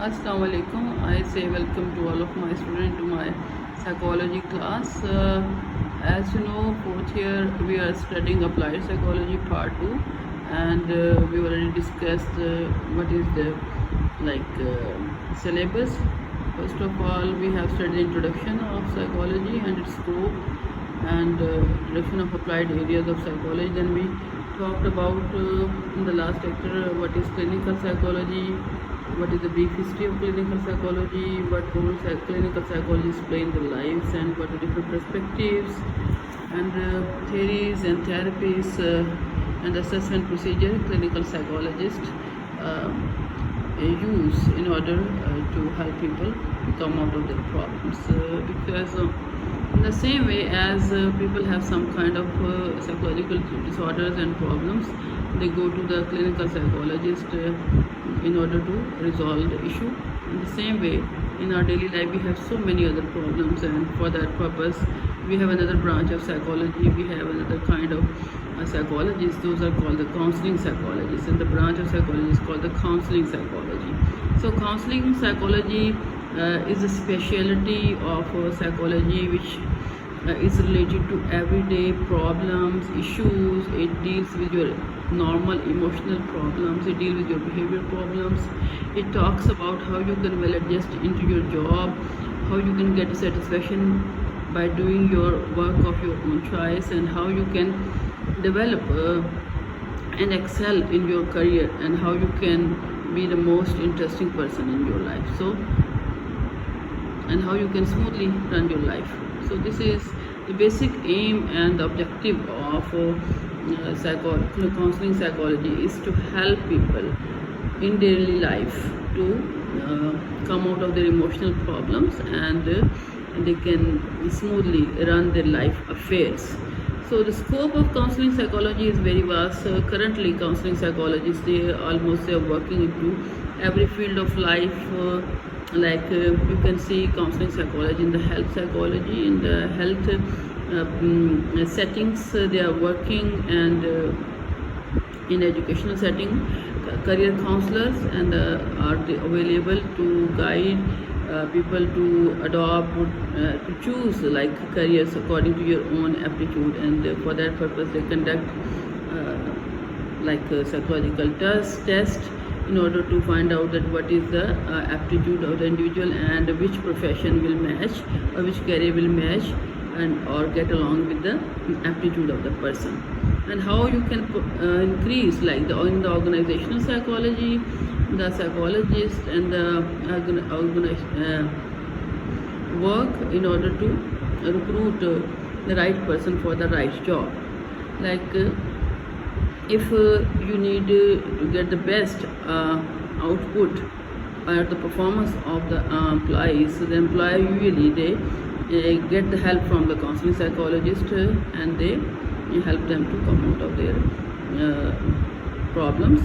Assalamu alaikum. I say welcome to all of my students to my psychology class. As you know, fourth year we are studying applied psychology part 2, and we already discussed what is the syllabus. First of all, we have studied introduction of psychology and its scope, and introduction of applied areas of psychology. Then we talked about in the last lecture what is clinical psychology, what is the brief history of clinical psychology, what role clinical psychologists play in their lives, and what are different perspectives and theories and therapies and assessment procedure clinical psychologists use in order to help people come out of their problems. Because in the same way as people have some kind of psychological disorders and problems, they go to the clinical psychologist in order to resolve the issue. In the same way, in our daily life we have so many other problems, and for that purpose we have another branch of psychology. We have another kind of psychologists. Those are called the counseling psychologists, and the branch of psychology is called the counseling psychology. So counseling psychology is a specialty of psychology which is related to everyday problems, issues. It deals with your normal emotional problems, it deals with your behavior problems. It talks about how you can well adjust into your job, how you can get satisfaction by doing your work of your own choice, and how you can develop and excel in your career, and how you can be the most interesting person in your life. So, and how you can smoothly run your life. So this is the basic aim and the objective of counseling psychology, is to help people in daily life to come out of their emotional problems, and they can smoothly run their life affairs. So the scope of counseling psychology is very vast. Currently, counseling psychologists they are working into every field of life. You can see counseling psychology in the health psychology, in the health settings they are working, and in educational setting, career counselors and are available to guide people to adopt, to choose careers according to your own aptitude, and for that purpose they conduct a psychological test in order to find out that what is the aptitude of the individual, and which profession will match or which career will match and or get along with the aptitude of the person. And how you can increase, in the organizational psychology, the psychologist and the work in order to recruit the right person for the right job. If you need to get the best output or the performance of the employees, the employer usually they get the help from the counseling psychologist, and they help them to come out of their problems.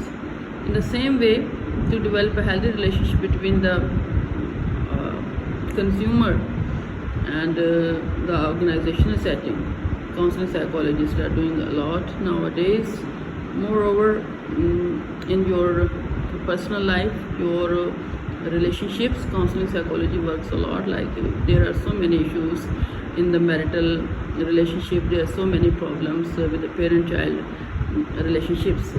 In the same way, to develop a healthy relationship between the consumer and the organizational setting, counseling psychologists are doing a lot nowadays. Moreover, in your personal life, your relationships, counseling psychology works a lot. There are so many issues in the marital relationship, there are so many problems with the parent-child relationships.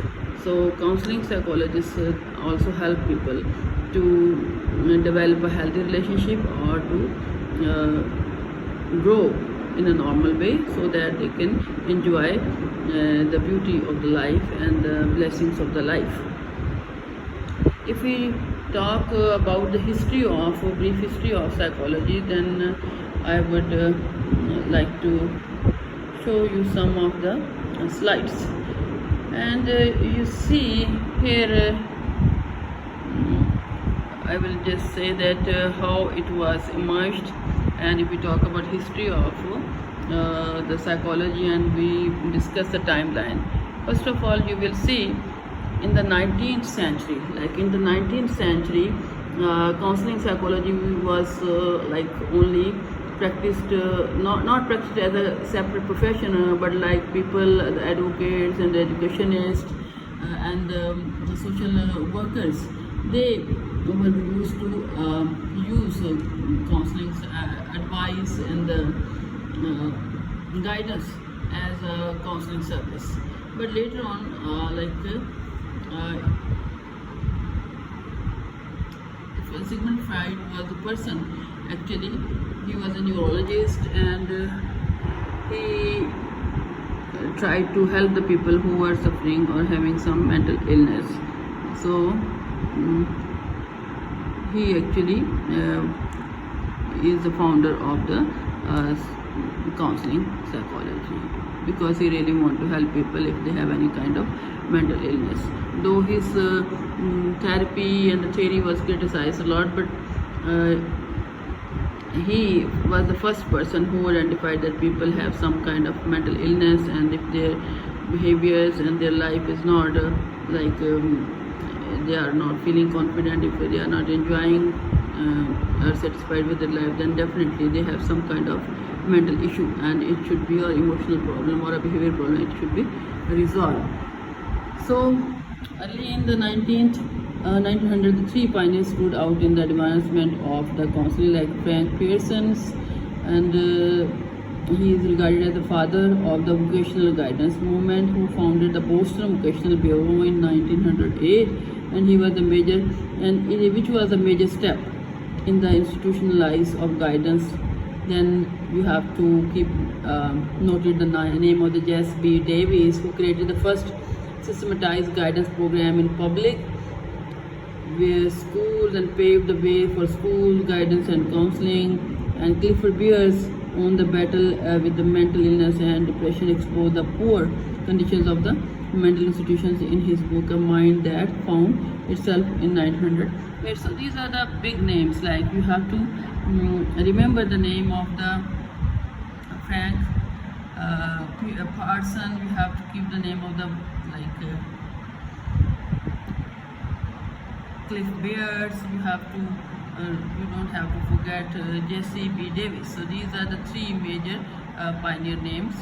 So counseling psychologists also help people to develop a healthy relationship, or to grow in a normal way, so that they can enjoy the beauty of the life and the blessings of the life. If we talk about the history of, a brief history of psychology, then I would like to show you some of the slides. And you see here, I will just say that how it was emerged. And if we talk about history of the psychology, and we discuss the timeline, first of all, you will see in the 19th century, counseling psychology was only practiced, not practiced as a separate profession, but people, the advocates and the educationists and the social workers, they were used to use counseling advice and guidance as a counseling service. But later on, Sigmund Freud was the person. Actually, he was a neurologist, and he tried to help the people who were suffering or having some mental illness. So he actually is the founder of the counseling psychology, because he really want to help people if they have any kind of mental illness. Though his therapy and the theory was criticized a lot, but he was the first person who identified that people have some kind of mental illness, and if their behaviors and their life is not they are not feeling confident, if they are not enjoying or satisfied with their life, then definitely they have some kind of mental issue, and it should be an emotional problem or a behavior problem. It should be resolved. So early in the 1900, the three pioneers stood out in the advancement of the counseling, like Frank Pearson, and he is regarded as the father of the vocational guidance movement, who founded the Boston Vocational Bureau in 1908, and he was the major, and which was a major step in the institutionalized of guidance. Then you have to keep noted the name of the Jesse B. Davis, who created the first systematized guidance program in public where schools, and paved the way for school guidance and counseling. And Clifford Beers on the battle with the mental illness and depression, exposed the poor conditions of the mental institutions in his book A Mind That Found Itself in 1900. So these are the big names. Like you have to remember the name of the Frank Parson. You have to keep the name of the Cliff Beers. You have to you don't have to forget Jesse B. Davis. So these are the three major pioneer names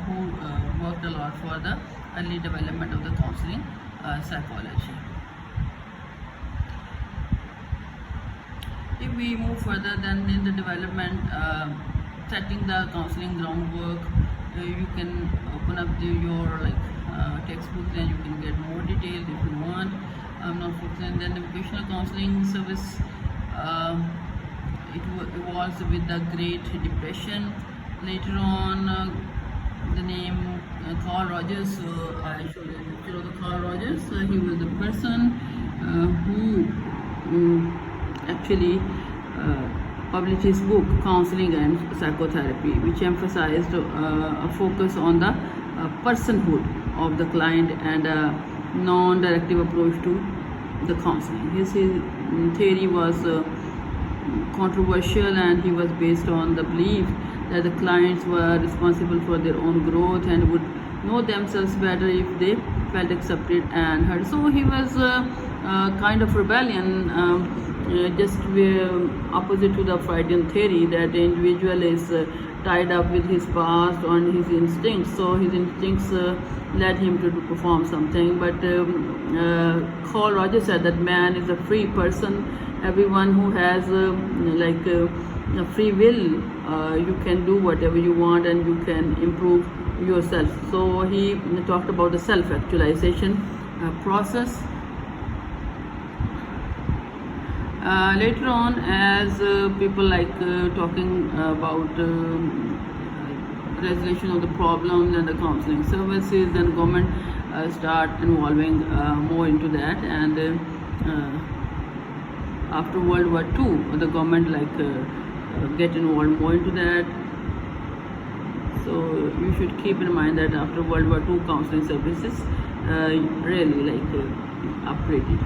who worked a lot for the early development of the counseling psychology. If we move further, then in the development, setting the counseling groundwork, you can open up your textbooks, and you can get more details if you want. I'm not focusing. Then the vocational counseling service, it evolves with the Great Depression. Later on, the name Carl Rogers. I showed you a picture of the Carl Rogers. He was the person who actually published his book Counseling and Psychotherapy, which emphasized a focus on the personhood of the client and a non-directive approach to the counseling. His theory was controversial, and he was based on the belief that the clients were responsible for their own growth and would know themselves better if they felt accepted and heard. So he was kind of rebellion, just opposite to the Freudian theory that the individual is tied up with his past and his instincts. So his instincts led him to perform something. But Carl Rogers said that man is a free person. Everyone who has a free will, you can do whatever you want, and you can improve yourself. So he talked about the self-actualization process. Later on, as people talking about resolution of the problems and the counseling services, then government start involving more into that, and after World War II, the government get involved more into that. So you should keep in mind that after World War II, counseling services really upgraded.